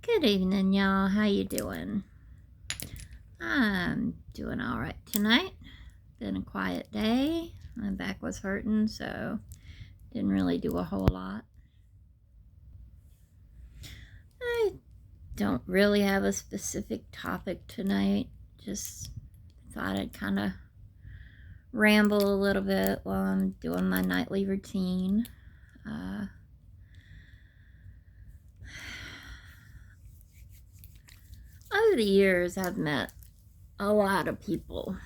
Good evening, y'all. How you doing? I'm doing all right tonight. Been a quiet day. My back was hurting, so didn't really do a whole lot. I don't really have a specific topic tonight. Just thought I'd kind of ramble a little bit while I'm doing my nightly routine. Over the years, I've met a lot of people.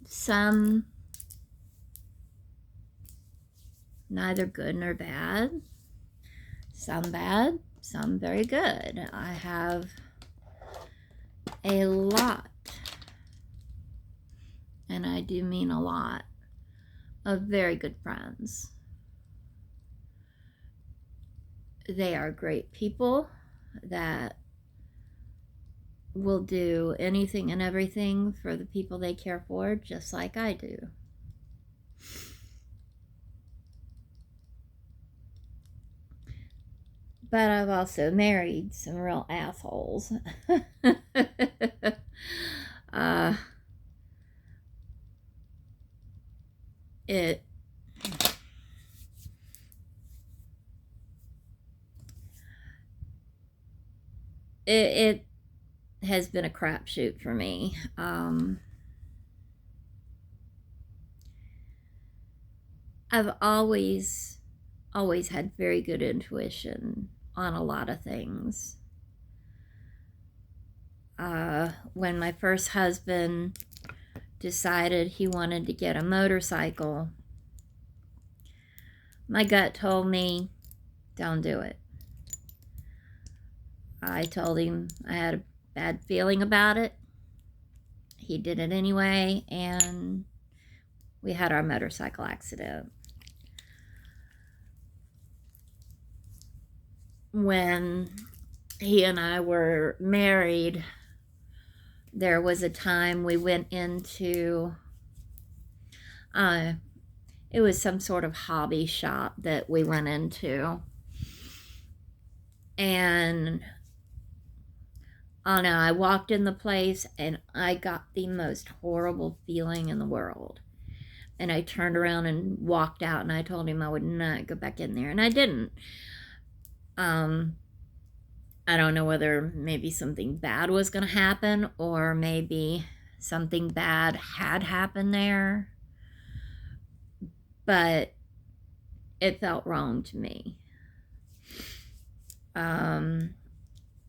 Some neither good nor bad. Some bad, some very good. I have a lot, and I do mean a lot, of very good friends. They are great people that will do anything and everything for the people they care for, just like I do. But I've also married some real assholes. uh, it it has been a crapshoot for me. I've always had very good intuition on a lot of things. When my first husband decided he wanted to get a motorcycle, my gut told me, don't do it. I told him I had a bad feeling about it. He did it anyway, and we had our motorcycle accident. When he and I were married, there was a time we went into, it was some sort of hobby shop that we went into. And I walked in the place and I got the most horrible feeling in the world. And I turned around and walked out, and I told him I would not go back in there, and I didn't. I don't know whether maybe something bad was going to happen, or maybe something bad had happened there, but it felt wrong to me.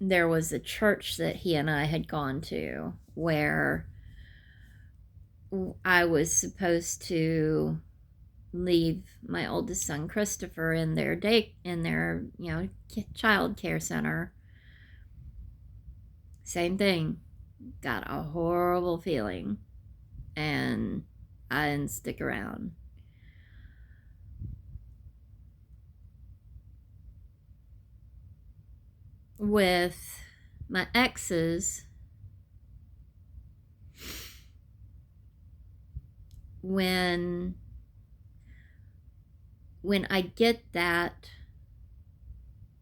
There was a church that he and I had gone to where I was supposed to leave my oldest son Christopher in their child care center. Same thing. Got a horrible feeling, and I didn't stick around. With my exes, when I get that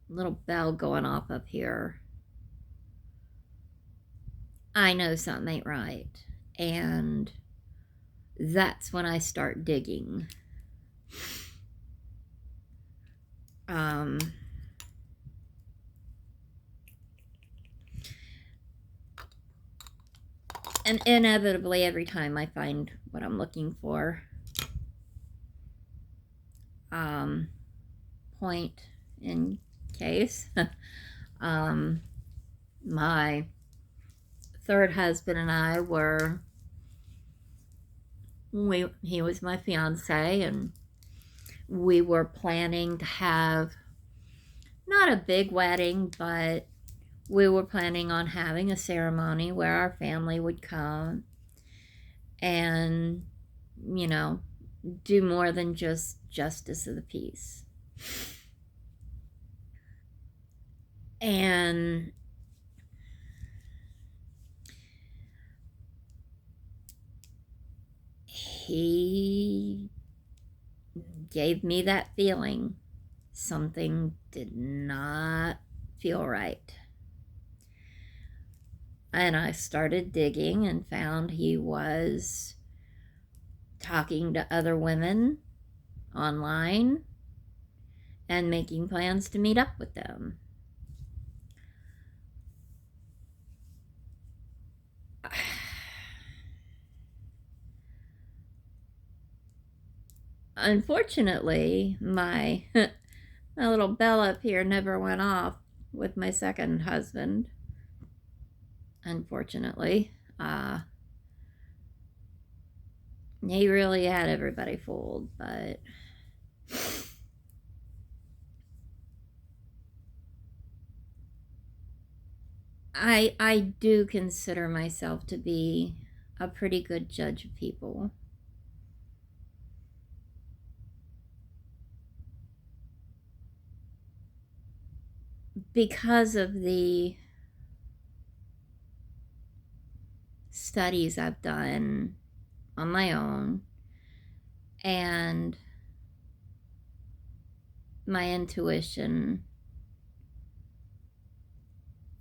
little bell going off up here, I know something ain't right. And that's when I start digging. And inevitably, every time I find what I'm looking for, point in case, my third husband and I he was my fiance, and we were planning to have not a big wedding, but we were planning on having a ceremony where our family would come and, do more than just justice of the peace. And he gave me that feeling something did not feel right. And I started digging and found he was talking to other women online and making plans to meet up with them. Unfortunately, my little bell up here never went off with my second husband. Unfortunately, he really had everybody fooled, but I do consider myself to be a pretty good judge of people. Because of the studies I've done on my own and my intuition,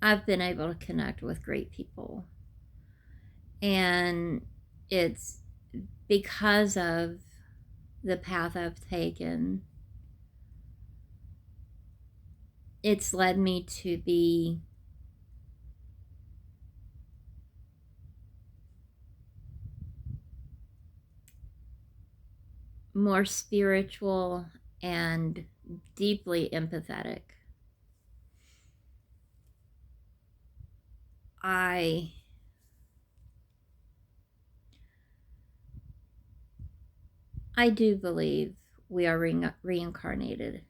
I've been able to connect with great people. And it's because of the path I've taken, it's led me to be more spiritual and deeply empathetic. I do believe we are reincarnated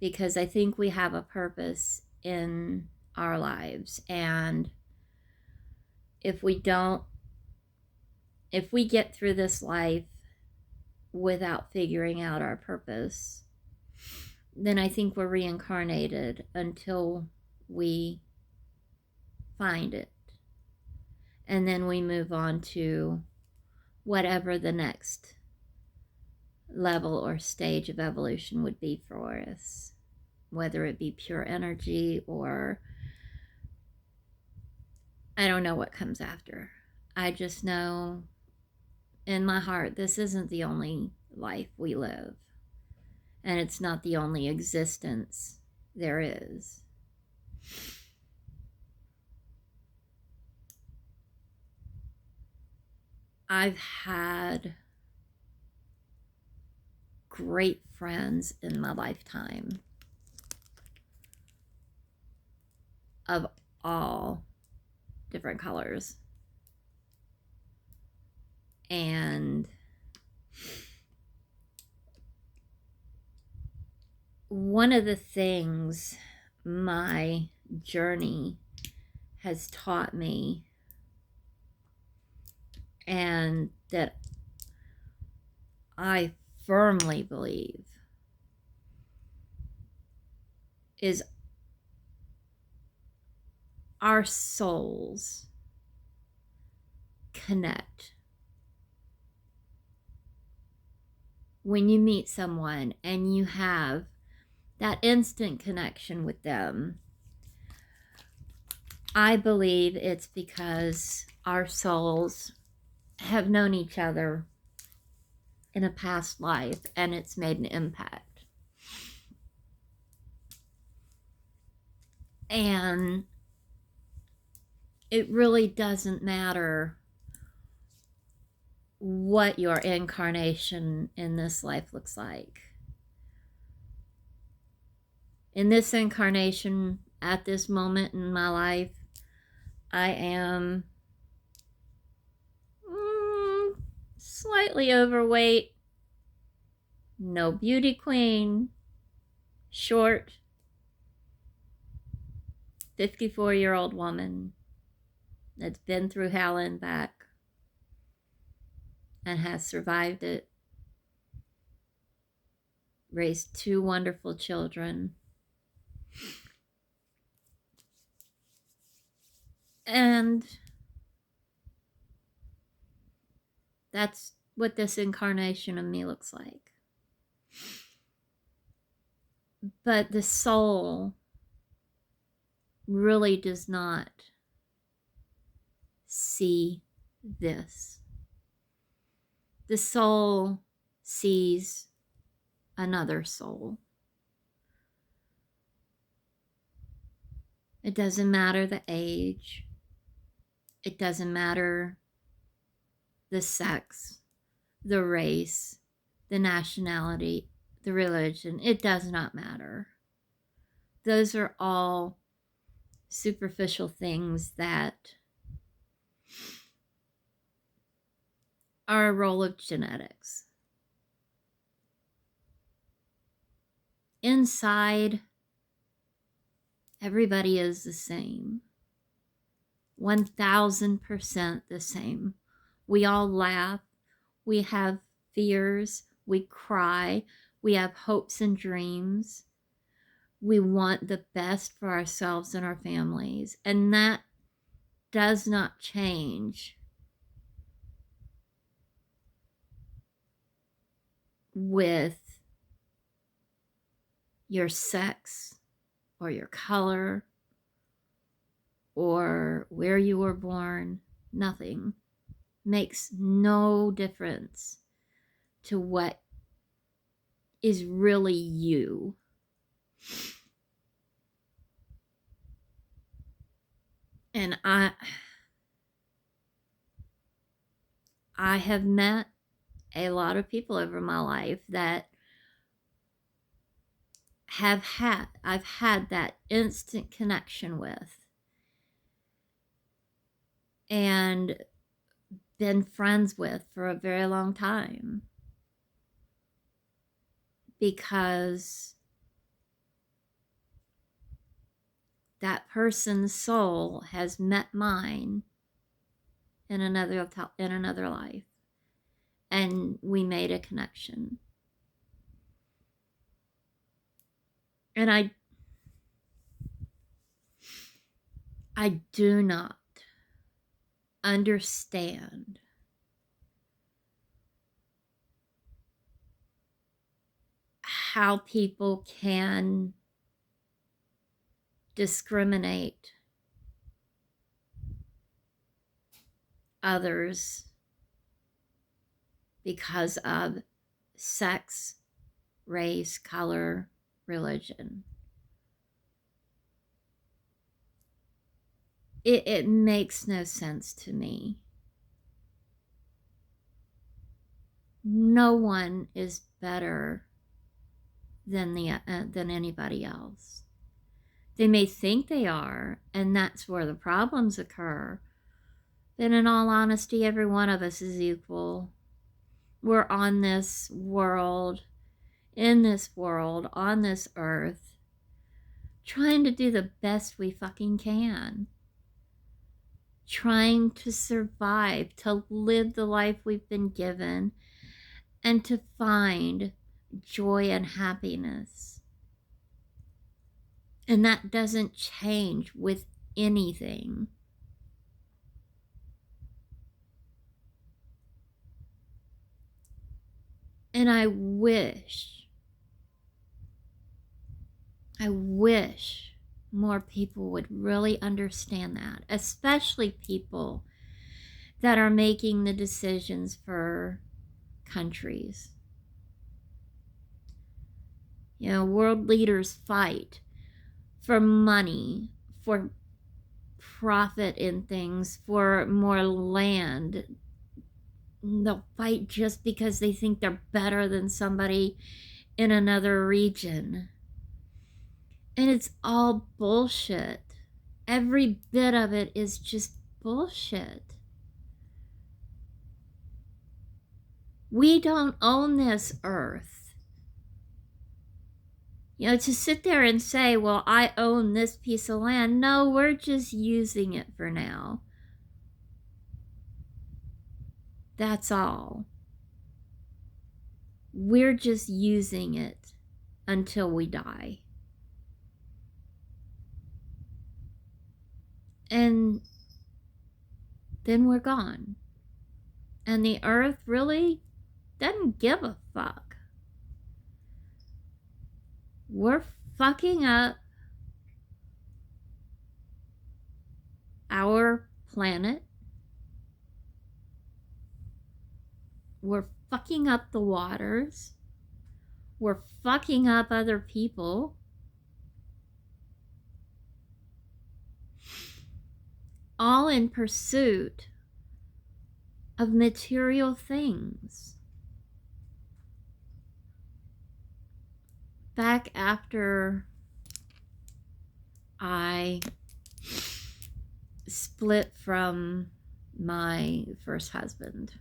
because I think we have a purpose in our lives. And if we get through this life without figuring out our purpose, then I think we're reincarnated until we find it. And then we move on to whatever the next level or stage of evolution would be for us, whether it be pure energy or I don't know what comes after. I just know in my heart this isn't the only life we live, and it's not the only existence there is. I've had great friends in my lifetime of all different colors. And one of the things my journey has taught me, and that I firmly believe, is our souls connect. When you meet someone and you have that instant connection with them, I believe it's because our souls have known each other in a past life and it's made an impact. And it really doesn't matter what your incarnation in this life looks like. In this incarnation, at this moment in my life, I am slightly overweight, no beauty queen, short, 54-year-old woman that's been through hell and back and has survived it, raised 2 wonderful children, and that's what this incarnation of me looks like. But the soul really does not see this. The soul sees another soul. It doesn't matter the age. It doesn't matter the sex, the race, the nationality, the religion. It does not matter. Those are all superficial things that are a role of genetics. Inside, everybody is the same. 1000% the same. We all laugh. We have fears. We cry. We have hopes and dreams. We want the best for ourselves and our families. And that does not change with your sex or your color or where you were born. Nothing makes no difference to what is really you. And I have met a lot of people over my life that I've had that instant connection with and been friends with for a very long time, because that person's soul has met mine in another life, and we made a connection. And I do not understand how people can discriminate others because of sex, race, color, religion. It makes no sense to me. No one is better than anybody else. They may think they are, and that's where the problems occur. But in all honesty, every one of us is equal. We're on this world, in this world, on this earth, trying to do the best we fucking can. Trying to survive, to live the life we've been given, and to find joy and happiness. And that doesn't change with anything. And I wish more people would really understand that, especially people that are making the decisions for countries. You know, world leaders fight for money, for profit in things, for more land. They'll fight just because they think they're better than somebody in another region. And it's all bullshit. Every bit of it is just bullshit. We don't own this earth. You know, to sit there and say, well, I own this piece of land. No, we're just using it for now. That's all. We're just using it until we die. And then we're gone. And the earth really doesn't give a fuck. we're fucking up our planet. We're fucking up the waters. We're fucking up other people. All in pursuit of material things. Back after I split from my first husband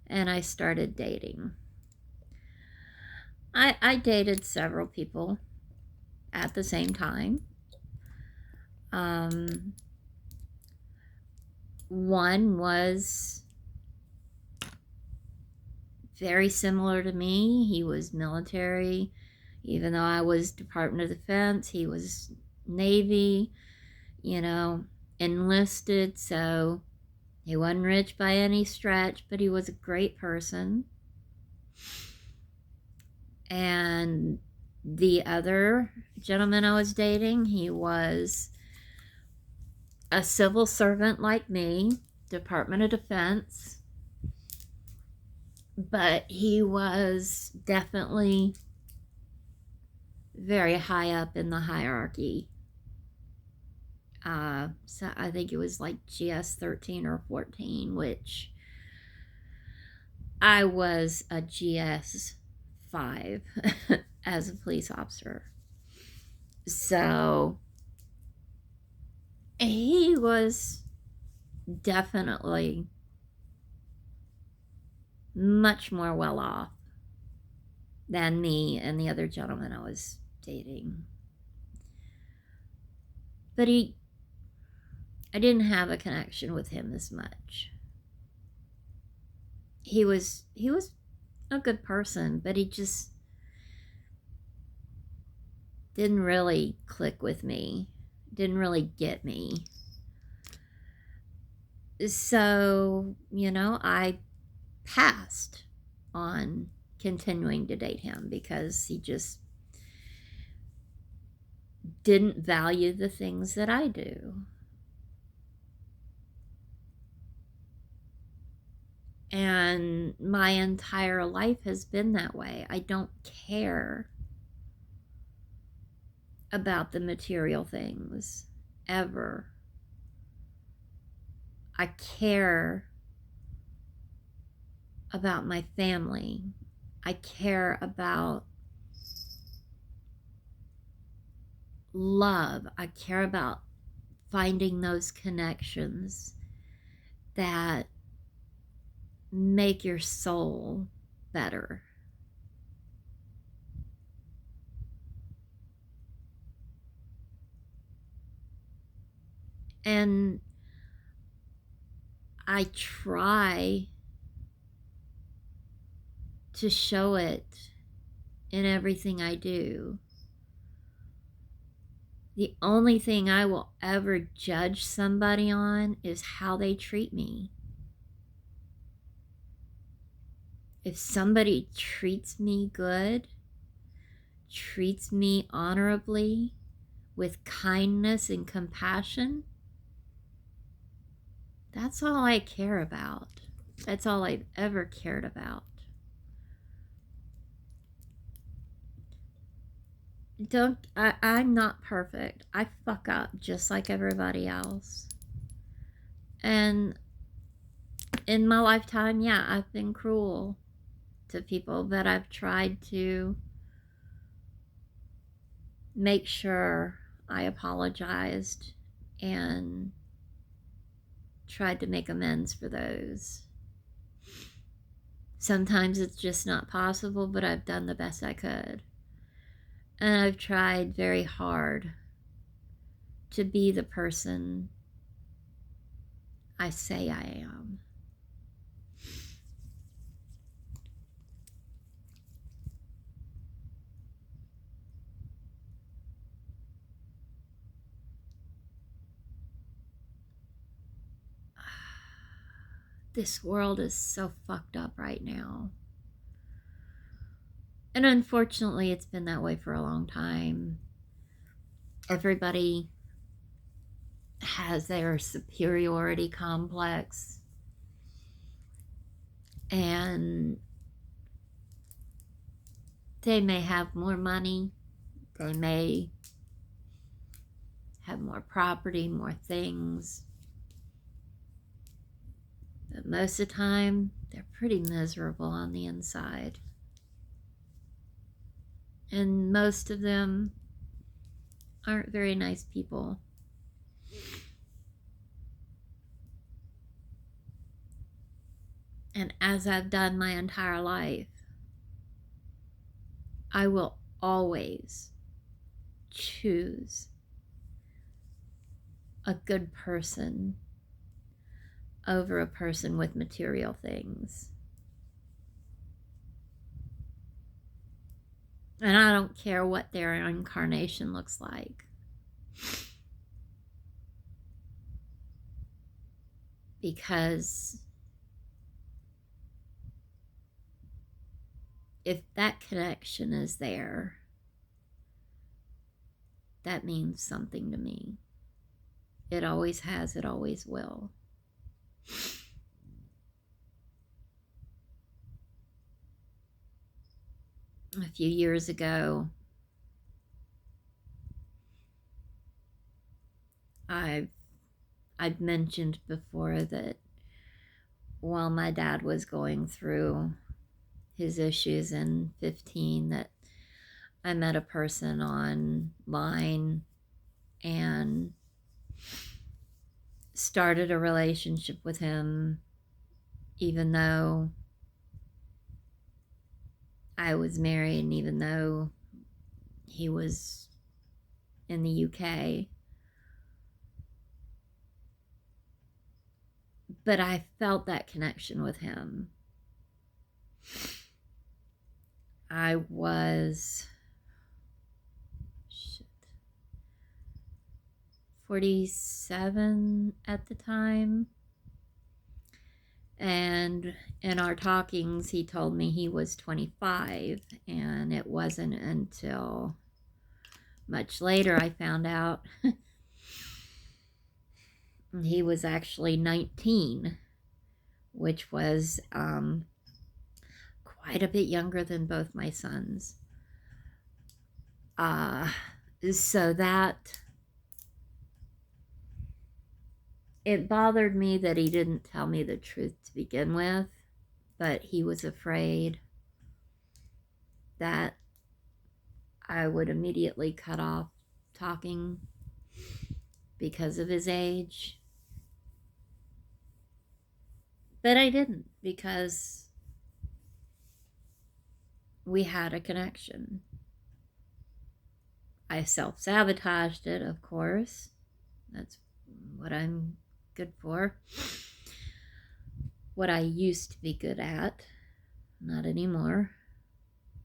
and I started dating, I dated several people at the same time. One was very similar to me. He was military, even though I was Department of Defense. He was Navy, enlisted, so he wasn't rich by any stretch, but he was a great person. And the other gentleman I was dating, he was a civil servant like me, Department of Defense, but he was definitely very high up in the hierarchy. So I think it was like GS 13 or 14, which I was a GS 5 as a police officer. So he was definitely much more well off than me and the other gentleman I was dating. But I didn't have a connection with him as much. He was a good person, but he just didn't really click with me, didn't really get me. So, I passed on continuing to date him because he just didn't value the things that I do. And my entire life has been that way. I don't care about the material things ever. I care about my family. I care about love. I care about finding those connections that make your soul better. And I try to show it in everything I do. The only thing I will ever judge somebody on is how they treat me. If somebody treats me good, treats me honorably, with kindness and compassion, that's all I care about. That's all I've ever cared about. I'm not perfect. I fuck up just like everybody else. And in my lifetime, yeah, I've been cruel to people, but I've tried to make sure I apologized and tried to make amends for those. Sometimes it's just not possible, but I've done the best I could. And I've tried very hard to be the person I say I am. This world is so fucked up right now. And unfortunately, it's been that way for a long time. Everybody has their superiority complex, and they may have more money, they may have more property, more things, but most of the time they're pretty miserable on the inside. And most of them aren't very nice people. And as I've done my entire life, I will always choose a good person over a person with material things. And I don't care what their incarnation looks like. Because if that connection is there, that means something to me. It always has, it always will. A few years ago, I've mentioned before that while my dad was going through his issues in 15, that I met a person online and started a relationship with him, even though I was married and even though he was in the UK. But I felt that connection with him. I was 47 at the time. And in our talkings, he told me he was 25. And it wasn't until much later I found out he was actually 19, which was quite a bit younger than both my sons. So that it bothered me that he didn't tell me the truth to begin with, but he was afraid that I would immediately cut off talking because of his age. But I didn't, because we had a connection. I self-sabotaged it, of course. That's what I'm good for. What I used to be good at. Not anymore.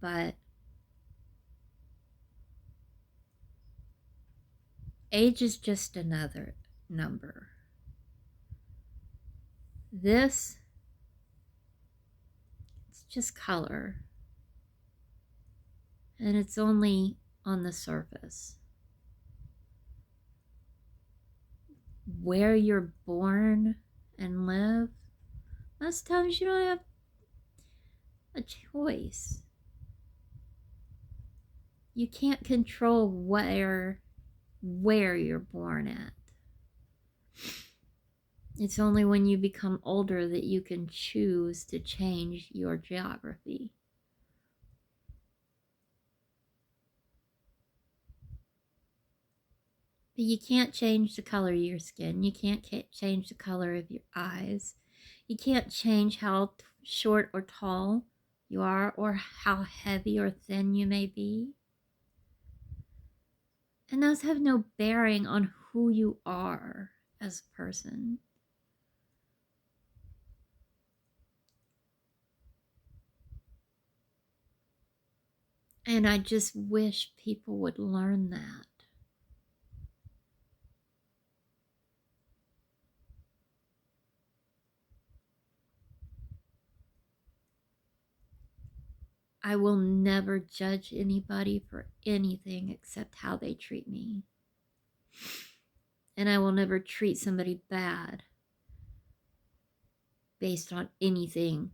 But age is just another number. This, it's just color. And it's only on the surface. Where you're born and live, most times you don't have a choice. You can't control where you're born at. It's only when you become older that you can choose to change your geography. But you can't change the color of your skin. You can't change the color of your eyes. You can't change how short or tall you are, or how heavy or thin you may be. And those have no bearing on who you are as a person. And I just wish people would learn that. I will never judge anybody for anything except how they treat me. And I will never treat somebody bad based on anything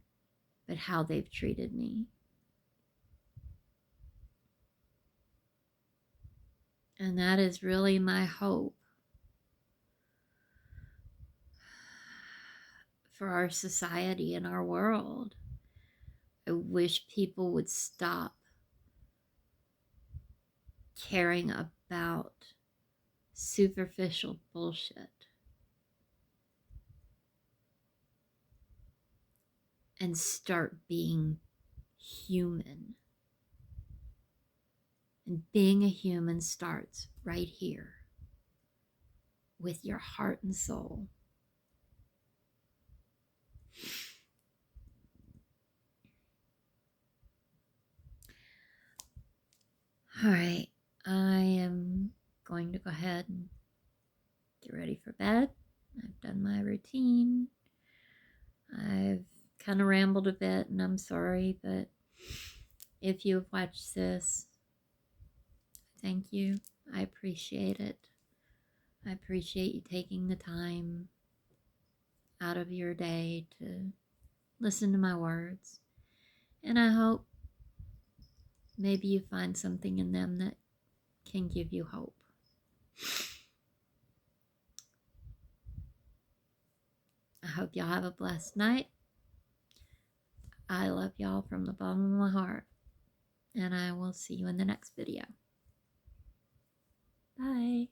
but how they've treated me. And that is really my hope for our society and our world. I wish people would stop caring about superficial bullshit and start being human. And being a human starts right here with your heart and soul. All right, I am going to go ahead and get ready for bed. I've done my routine. I've kind of rambled a bit, and I'm sorry, but if you've watched this, thank you. I appreciate it. I appreciate you taking the time out of your day to listen to my words. And I hope maybe you find something in them that can give you hope. I hope y'all have a blessed night. I love y'all from the bottom of my heart. And I will see you in the next video. Bye.